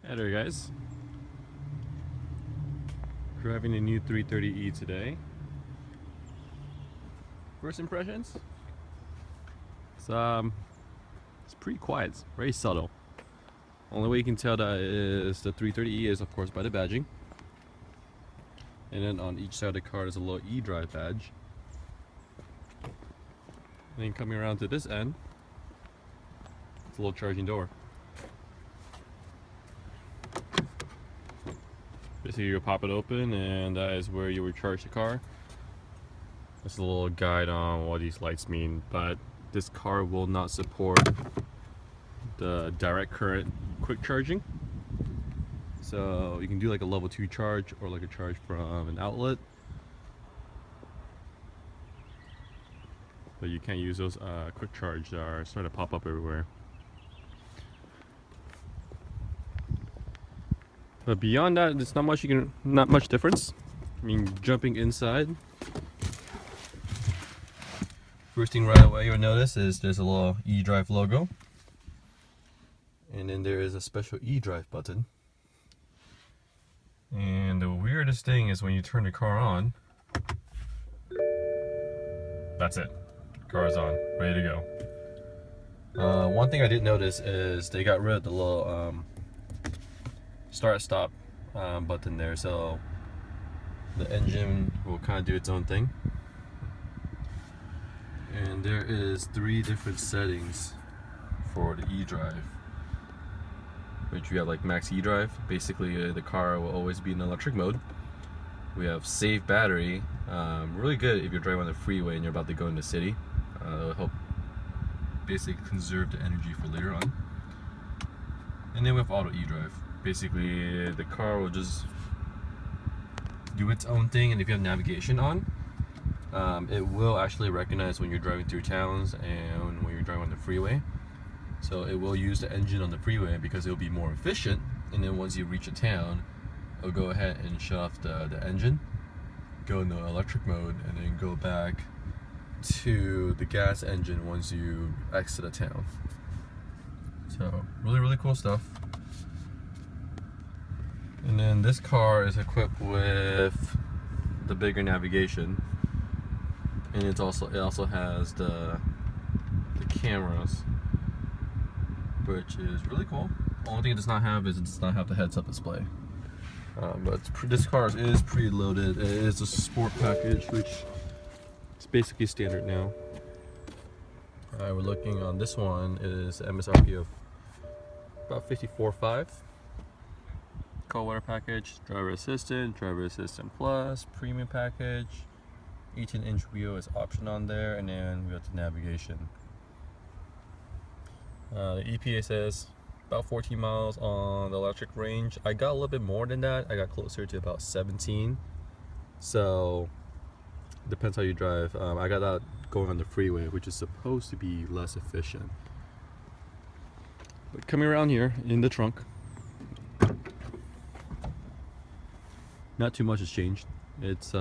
Hey there guys, driving the new 330e today. First impressions? It's pretty quiet, it's very subtle. Only way you can tell that is the 330e is of course by the badging. And then on each side of the car there's a little e-drive badge. And then coming around to this end, it's a little charging door. Basically you pop it open and that is where you would charge the car. There's a little guide on what these lights mean, but this car will not support the direct current quick charging. So you can do like a level 2 charge or like a charge from an outlet. But you can't use those quick charge that are starting to pop up everywhere. But beyond that, there's not much difference. I mean, jumping inside, first thing right away you'll notice is there's a little e-drive logo, and then there is a special e-drive button. And the weirdest thing is when you turn the car on, that's it. Car is on, ready to go. One thing I did notice is they got rid of the little start stop button there, so the engine will kind of do its own thing. And there is 3 different settings for the e-drive, which we have like max e-drive. Basically the car will always be in electric mode. We have save battery, really good if you're driving on the freeway and you're about to go in the city. It'll help basically conserve the energy for later on. And then we have auto e-drive. Basically the car will just do its own thing, and if you have navigation on, it will actually recognize when you're driving through towns and when you're driving on the freeway. So it will use the engine on the freeway because it'll be more efficient, and then once you reach a town, it'll go ahead and shut off the engine, go into electric mode, and then go back to the gas engine once you exit a town. So really cool stuff. And then this car is equipped with the bigger navigation, and it also has the cameras, which is really cool. The only thing it does not have is it does not have the heads-up display. But this car is preloaded. It is a sport package, which is basically standard now. We're looking on this one is MSRP of about $54,500. Cold weather package, driver assistant plus, premium package, 18-inch wheel is option on there, and then we got the navigation. The EPA says about 14 miles on the electric range. I got a little bit more than that. I got closer to about 17. So depends how you drive. I got that going on the freeway, which is supposed to be less efficient. But coming around here in the trunk, not too much has changed. It's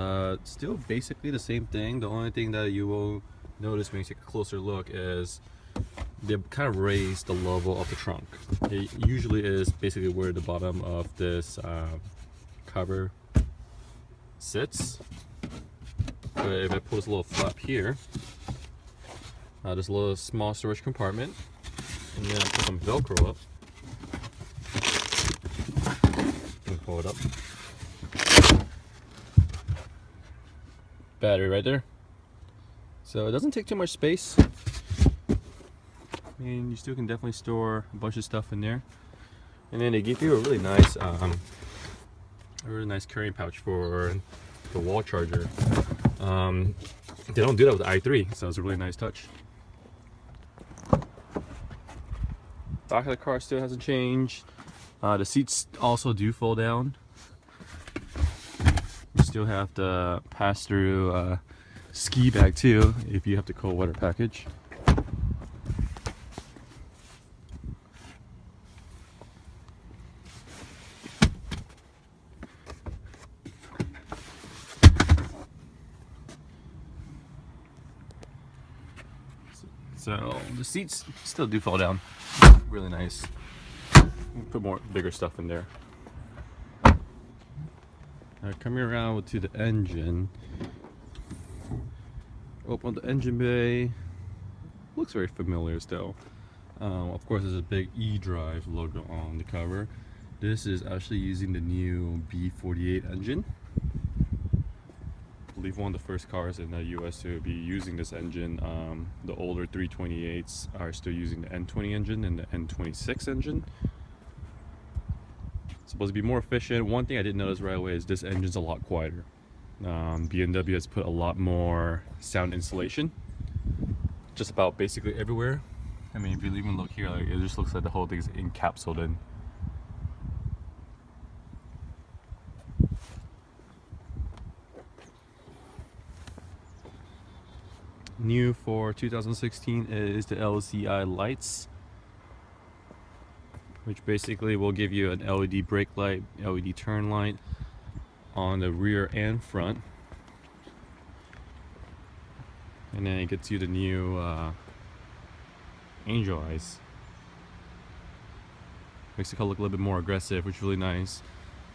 still basically the same thing. The only thing that you will notice when you take a closer look is they kind of raised the level of the trunk. It usually is basically where the bottom of this cover sits. But if I pull this little flap here, there's a little small storage compartment, and then I put some Velcro up and pull it up. Battery right there, so it doesn't take too much space. I mean, you still can definitely store a bunch of stuff in there. And then they give you a really nice carrying pouch for the wall charger. They don't do that with the i3, so it's a really nice touch. Back of the car still hasn't changed. The seats also do fold down. You still have the pass-through ski bag too if you have the cold weather package. So the seats still do fall down. Really nice. Put more bigger stuff in there. Coming around to the engine. Open the engine bay. Looks very familiar still. Of course, there's a big eDrive logo on the cover. This is actually using the new B48 engine. I believe one of the first cars in the US to be using this engine. The older 328s are still using the N20 engine and the N26 engine. It's supposed to be more efficient. One thing I didn't notice right away is this engine's a lot quieter. BMW has put a lot more sound insulation just about basically everywhere. I mean, if you even look here, like, it just looks like the whole thing is encapsulated in. New for 2016 is the LCI lights, which basically will give you an LED brake light, LED turn light on the rear and front. And then it gets you the new angel eyes. Makes the car look a little bit more aggressive, which is really nice.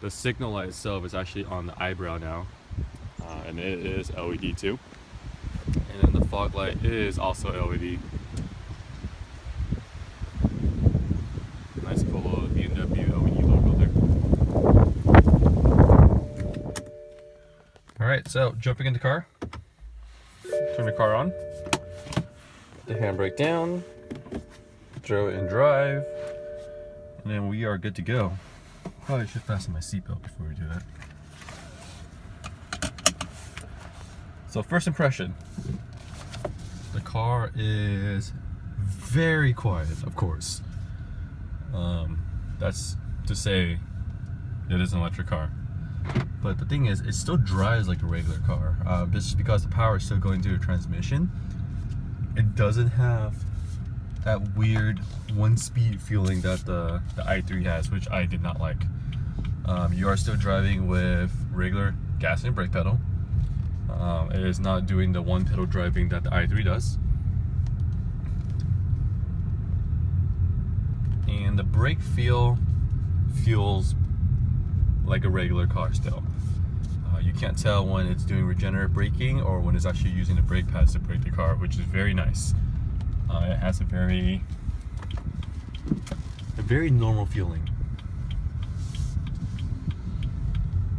The signal light itself is actually on the eyebrow now, and it is LED too. And then the fog light is also LED. Nice cool little BMW LED logo there. Alright, so jumping in the car. Turn the car on. Put the handbrake down. Throw it in drive. And then we are good to go. Probably should fasten my seatbelt before we do that. So first impression. The car is very quiet, of course. That's to say it is an electric car. But the thing is, it still drives like a regular car. Just because the power is still going through the transmission, it doesn't have that weird one-speed feeling that the i3 has, which I did not like. You are still driving with regular gas and brake pedal. It is not doing the one-pedal driving that the i3 does. And the brake feels like a regular car still. You can't tell when it's doing regenerative braking or when it's actually using the brake pads to brake the car, which is very nice. It has a very normal feeling.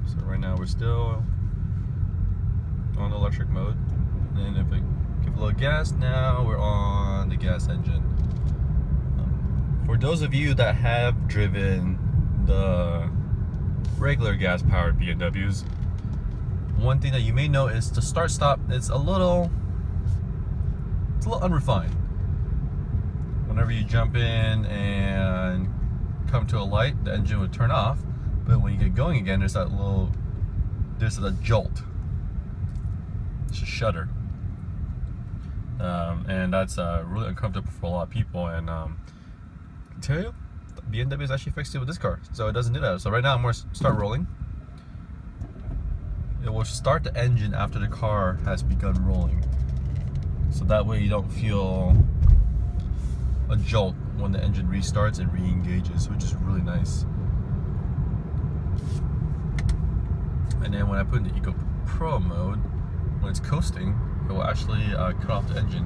So right now we're still on electric mode, and if I give a little gas, now we're on the gas engine. For those of you that have driven the regular gas powered BMWs, one thing that you may know is the start stop is a little unrefined. Whenever you jump in and come to a light, the engine would turn off, but when you get going again, there's a jolt. It's a shudder, and that's really uncomfortable for a lot of people. And I can tell you, BMW has actually fixed it with this car, so it doesn't do that. So right now I'm going to start rolling. It will start the engine after the car has begun rolling, so that way you don't feel a jolt when the engine restarts and re-engages, which is really nice. And then when I put in the Eco Pro mode, when it's coasting, it will actually cut off the engine,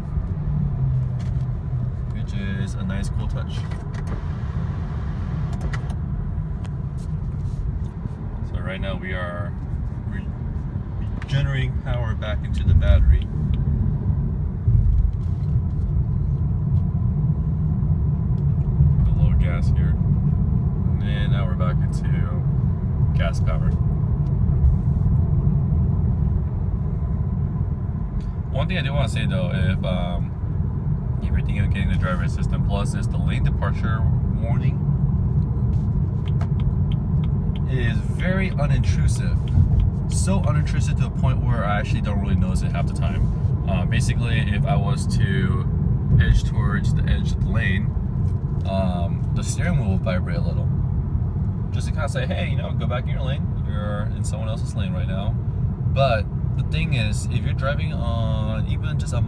which is a nice cool touch. So right now we are generating power back into the battery. Put a little gas here, and then now we're back into gas power. One thing I do want to say though, if you're thinking of getting the driver assistant plus, is the lane departure warning is very unintrusive. So unintrusive to a point where I actually don't really notice it half the time. Basically, if I was to edge towards the edge of the lane, the steering wheel will vibrate a little, just to kind of say, hey, you know, go back in your lane. You're in someone else's lane right now. But the thing is, if you're driving on even just a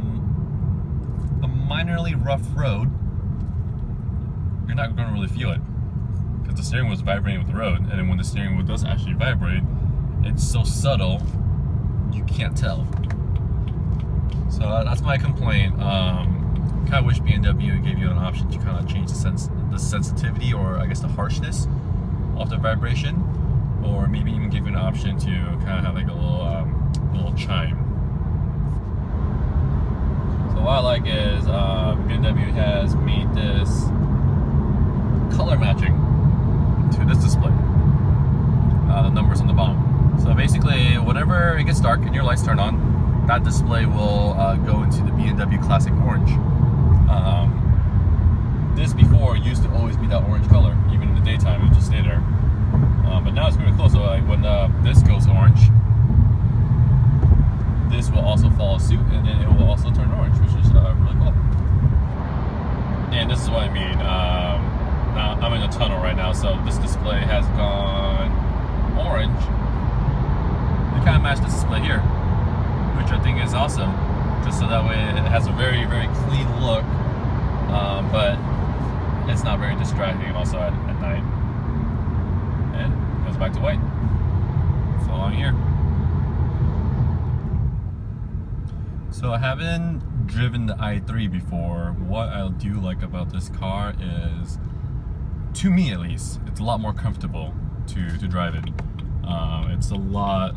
minorly rough road, you're not going to really feel it, the steering wheel is vibrating with the road, and then when the steering wheel does actually vibrate, it's so subtle you can't tell. So that's my complaint. Kind of wish BMW gave you an option to kind of change the sensitivity, or I guess the harshness of the vibration, or maybe even give you an option to kind of have like a little chime. So what I like is BMW has made this color matching to this display. The numbers on the bottom. So basically, whenever it gets dark and your lights turn on, that display will go into the BMW Classic Orange. This before used to always be that orange color, even in the daytime, it would just stay there. But now it's pretty cool, so like when this goes orange, this will also follow suit, and then it will also turn orange, which is really cool. And this is what I mean. Now I'm in a tunnel right now, so this display has gone orange. They kind of match this display here, which I think is awesome, just so that way it has a very, very clean look, but it's not very distracting also at night. And it goes back to white. So along here. So I haven't driven the i3 before. What I do like about this car is, to me at least, it's a lot more comfortable to drive it. It's a lot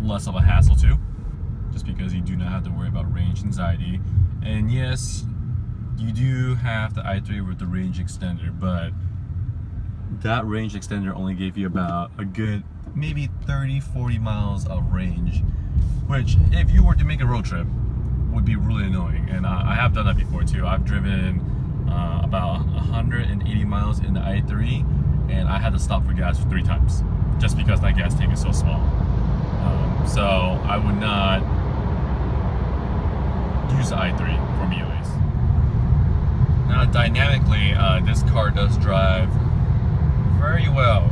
less of a hassle too, just because you do not have to worry about range anxiety. And yes, you do have the i3 with the range extender, but that range extender only gave you about a good maybe 30-40 miles of range, which if you were to make a road trip would be really annoying. And I have done that before too. I've driven about 180 miles in the i3, and I had to stop for gas 3 times just because that gas tank is so small. So I would not use the i3 for me at least. Now dynamically, this car does drive very well.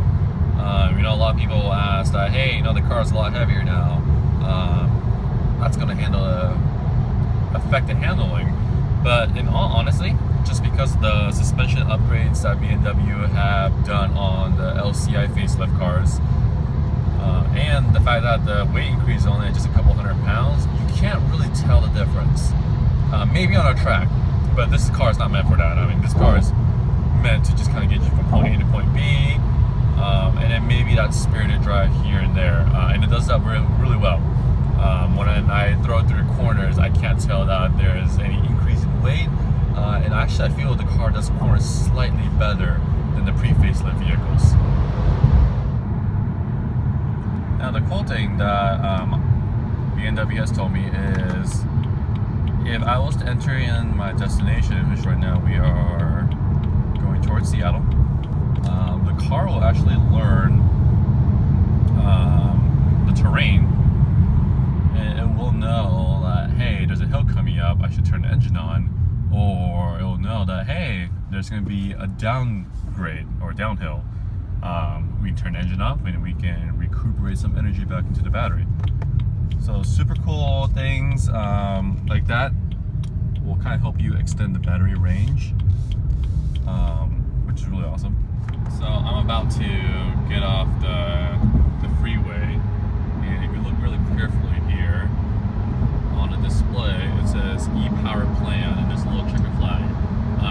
You know, a lot of people will ask that, hey, you know, the car's a lot heavier now. That's going to handle affected handling. But in all honesty, just because the suspension upgrades that BMW have done on the LCI facelift cars, and the fact that the weight increase is only just a couple hundred pounds, you can't really tell the difference. Maybe on a track, but this car is not meant for that. I mean, this car is meant to just kind of get you from point A to point B, and then maybe that spirited drive here and there, and it does that really well. When I throw it through the corners, I can't tell that there is any increase in weight, and actually I feel the car does corners slightly better than the pre-facelift vehicles. Now the cool thing that BMW has told me is, if I was to enter in my destination, which right now we are going towards Seattle, the car will actually learn the terrain, and it will know that, hey, there's a hill coming up, I should turn the engine on, or it will know that, hey, there's going to be a downgrade or downhill. We can turn the engine off and we can recuperate some energy back into the battery. So super cool things like that will kind of help you extend the battery range, which is really awesome. So I'm about to get off the freeway, and if you look really carefully here on the display, it says e-power plan and there's a little checker flag,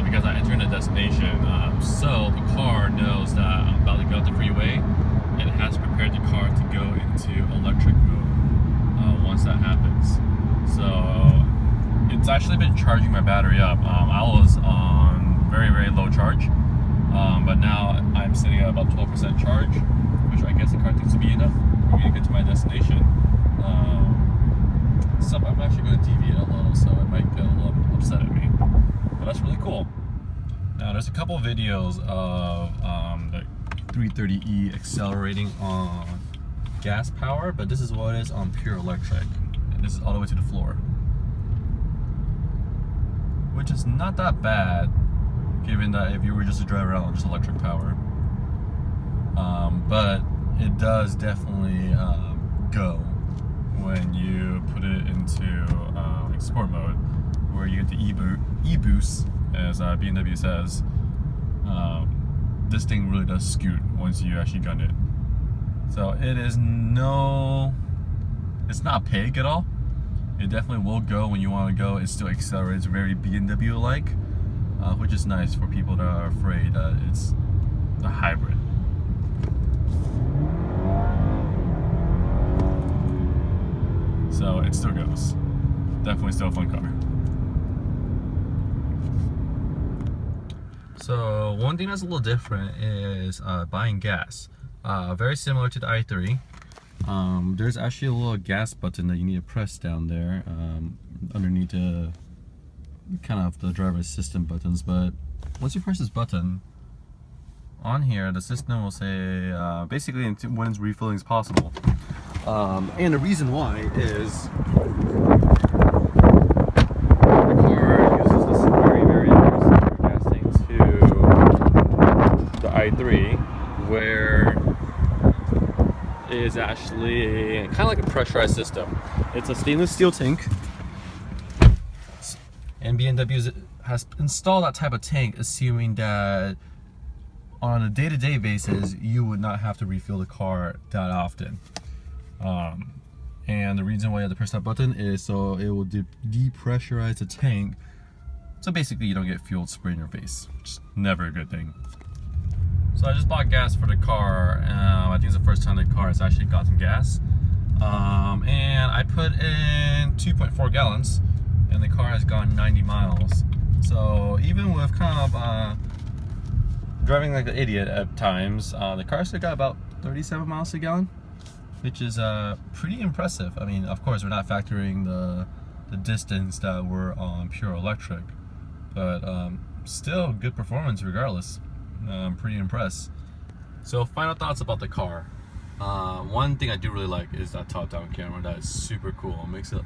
because I entered a destination. So the car knows that I'm about to go up the freeway, and it has prepared the car to go into electric mode once that happens. So it's actually been charging my battery up. I was on very, very low charge, but now I'm sitting at about 12% charge, which I guess the car thinks to be enough for me to get to my destination. So I'm actually going to deviate a little, so it might get a little upset at me, but that's really cool. Now there's a couple of videos of the 330e accelerating on gas power, but this is what it is on pure electric, and this is all the way to the floor, which is not that bad given that if you were just to drive around on just electric power, but it does definitely go when you put it into sport mode, where you get the e-boost, as BMW says, This thing really does scoot once you actually gun it. So it's not pig at all. It definitely will go when you want to go. It still accelerates very BMW-like, which is nice for people that are afraid that it's a hybrid. So it still goes. Definitely still a fun car. So one thing that's a little different is buying gas. Very similar to the i3. There's actually a little gas button that you need to press down there underneath the kind of the driver's assistant buttons. But once you press this button on here, the system will say basically when it's refilling is possible. And the reason why is the car uses this very similar casting to the i3, where it is actually kind of like a pressurized system. It's a stainless steel tank, and BMW has installed that type of tank, assuming that on a day-to-day basis you would not have to refill the car that often. And the reason why you have to press that button is so it will depressurize the tank, so basically you don't get fuel spray in your face, which is never a good thing. So I just bought gas for the car. I think it's the first time the car has actually gotten gas. And I put in 2.4 gallons and the car has gone 90 miles. So even with kind of driving like an idiot at times, the car still got about 37 miles a gallon, which is pretty impressive. I mean, of course, we're not factoring the distance that we're on pure electric, but still good performance regardless. I'm pretty impressed. So final thoughts about the car. One thing I do really like is that top-down camera. That is super cool. It makes it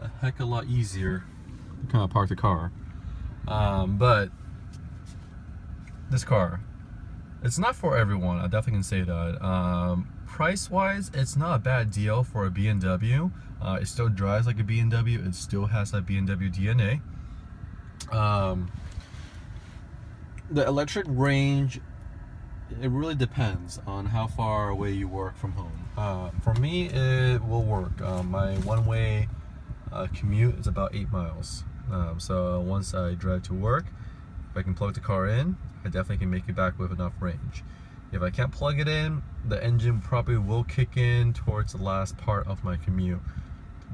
a heck of a lot easier to kind of park the car. But this car, it's not for everyone. I definitely can say that. Price-wise, it's not a bad deal for a BMW. It still drives like a BMW. It still has that BMW DNA. The electric range, it really depends on how far away you work from home. For me, it will work. My one-way commute is about 8 miles. So once I drive to work, if I can plug the car in, I definitely can make it back with enough range. If I can't plug it in, the engine probably will kick in towards the last part of my commute,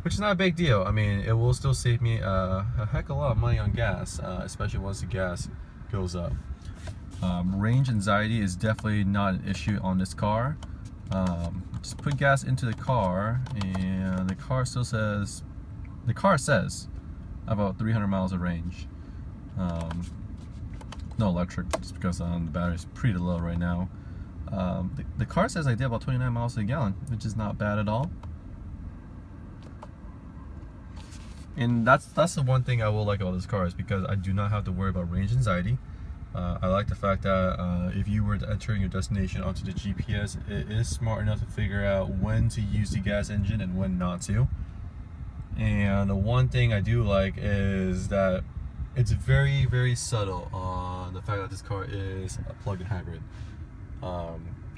which is not a big deal. I mean, it will still save me a heck of a lot of money on gas, especially once the gas goes up. Range anxiety is definitely not an issue on this car. Just put gas into the car and the car says about 300 miles of range. No electric, just because the battery's pretty low right now. The car says I did about 29 miles a gallon, which is not bad at all. And that's the one thing I will like about this car, is because I do not have to worry about range anxiety. I like the fact that if you were to enter your destination onto the GPS, it is smart enough to figure out when to use the gas engine and when not to. And the one thing I do like is that it's very subtle on the fact that this car is a plug-in hybrid.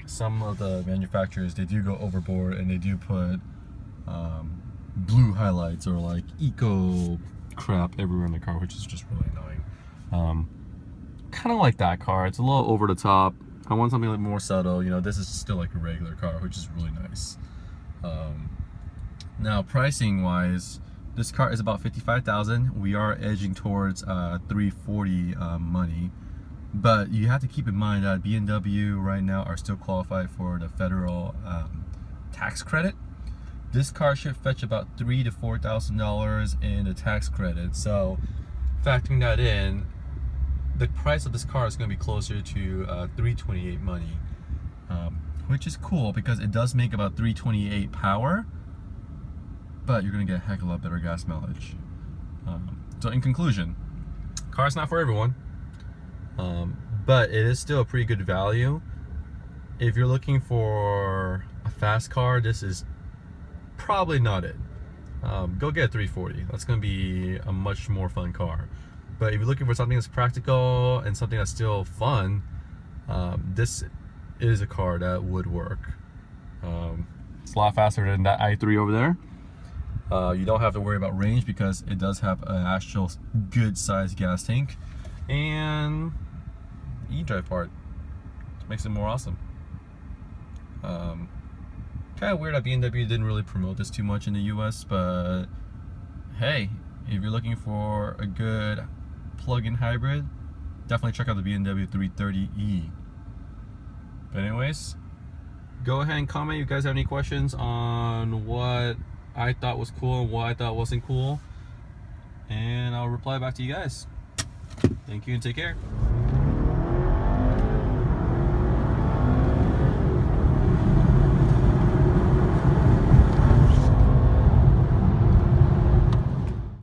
Some of the manufacturers, they do go overboard and they do put blue highlights or like eco crap everywhere in the car, which is just really annoying. Kind of like that car. It's a little over the top. I want something like more subtle. You know, this is still like a regular car, which is really nice. Now, pricing wise, this car is about $55,000. We are edging towards $340 money, but you have to keep in mind that BMW right now are still qualified for the federal tax credit. This car should fetch about $3,000 to $4,000 in the tax credit. So, factoring that in, the price of this car is going to be closer to $328 money, which is cool because it does make about $328 power, but you're going to get a heck of a lot better gas mileage. So in conclusion, car's not for everyone, but it is still a pretty good value. If you're looking for a fast car, this is probably not it. Go get a 340. That's going to be a much more fun car. But if you're looking for something that's practical and something that's still fun, this is a car that would work. It's a lot faster than that i3 over there. You don't have to worry about range because it does have an actual good sized gas tank, and e-drive part makes it more awesome. Kind of weird that BMW didn't really promote this too much in the US, but hey, if you're looking for a good plug-in hybrid, definitely check out the BMW 330e. But anyways, go ahead and comment if you guys have any questions on what I thought was cool and what I thought wasn't cool, and I'll reply back to you guys. Thank you and take care.